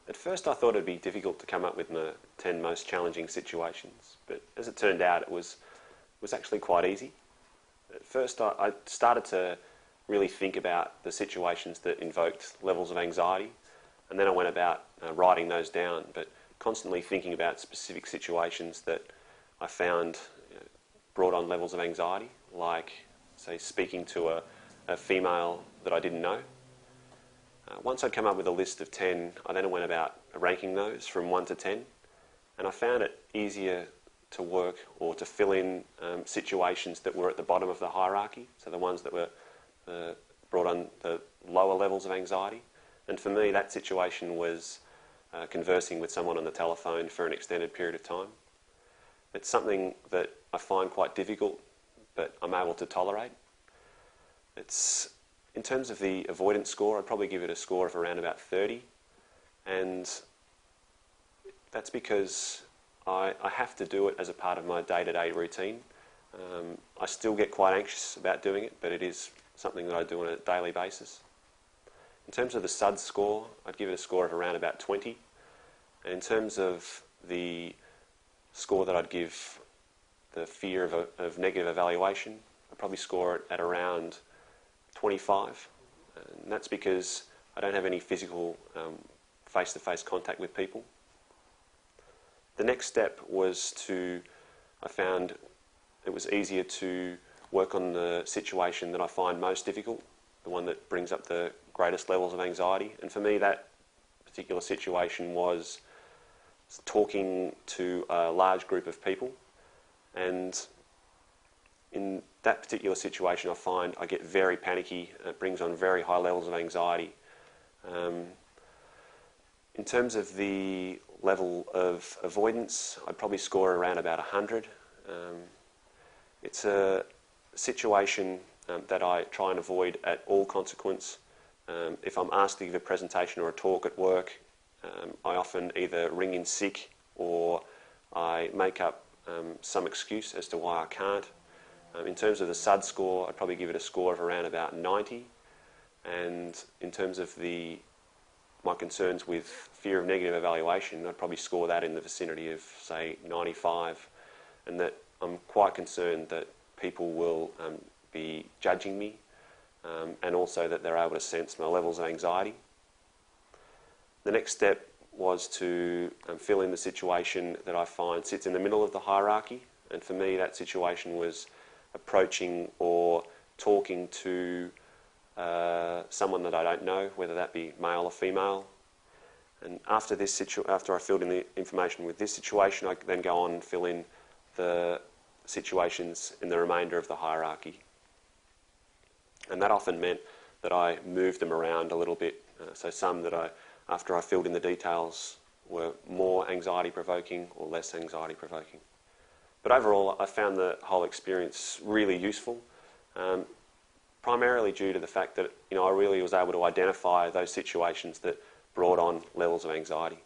At first I thought it'd be difficult to come up with my 10 most challenging situations, but as it turned out it was actually quite easy. At first I started to really think about the situations that invoked levels of anxiety, and then I went about writing those down, but constantly thinking about specific situations that I found brought on levels of anxiety, like, say, speaking to a female that I didn't know. Once I'd come up with a list of 10, I then went about ranking those from 1 to 10, and I found it easier to work or to fill in situations that were at the bottom of the hierarchy, so the ones that were brought on the lower levels of anxiety. And for me, that situation was conversing with someone on the telephone for an extended period of time. It's something that I find quite difficult, but I'm able to tolerate. In terms of the avoidance score, I'd probably give it a score of around about 30, and that's because I have to do it as a part of my day-to-day routine. I still get quite anxious about doing it, but it is something that I do on a daily basis. In terms of the SUDS score, I'd give it a score of around about 20. And in terms of the score that I'd give the fear of negative evaluation, I'd probably score it at around 25. And that's because I don't have any physical face-to-face contact with people. The next step was I found it was easier to work on the situation that I find most difficult, the one that brings up the greatest levels of anxiety. And for me, that particular situation was talking to a large group of people. And in that particular situation, I find I get very panicky. It brings on very high levels of anxiety. In terms of the level of avoidance, I'd probably score around about 100. It's a situation that I try and avoid at all consequence. If I'm asked to give a presentation or a talk at work, I often either ring in sick or I make up some excuse as to why I can't. In terms of the SUD score, I'd probably give it a score of around about 90. And in terms of my concerns with fear of negative evaluation, I'd probably score that in the vicinity of, say, 95. And that I'm quite concerned that people will be judging me, and also that they're able to sense my levels of anxiety. The next step was to fill in the situation that I find sits in the middle of the hierarchy, and for me that situation was approaching or talking to someone that I don't know, whether that be male or female. And after I filled in the information with this situation, I then go on and fill in the situations in the remainder of the hierarchy. And that often meant that I moved them around a little bit. So some that after I filled in the details, were more anxiety-provoking or less anxiety-provoking. But overall, I found the whole experience really useful, primarily due to the fact that I really was able to identify those situations that brought on levels of anxiety.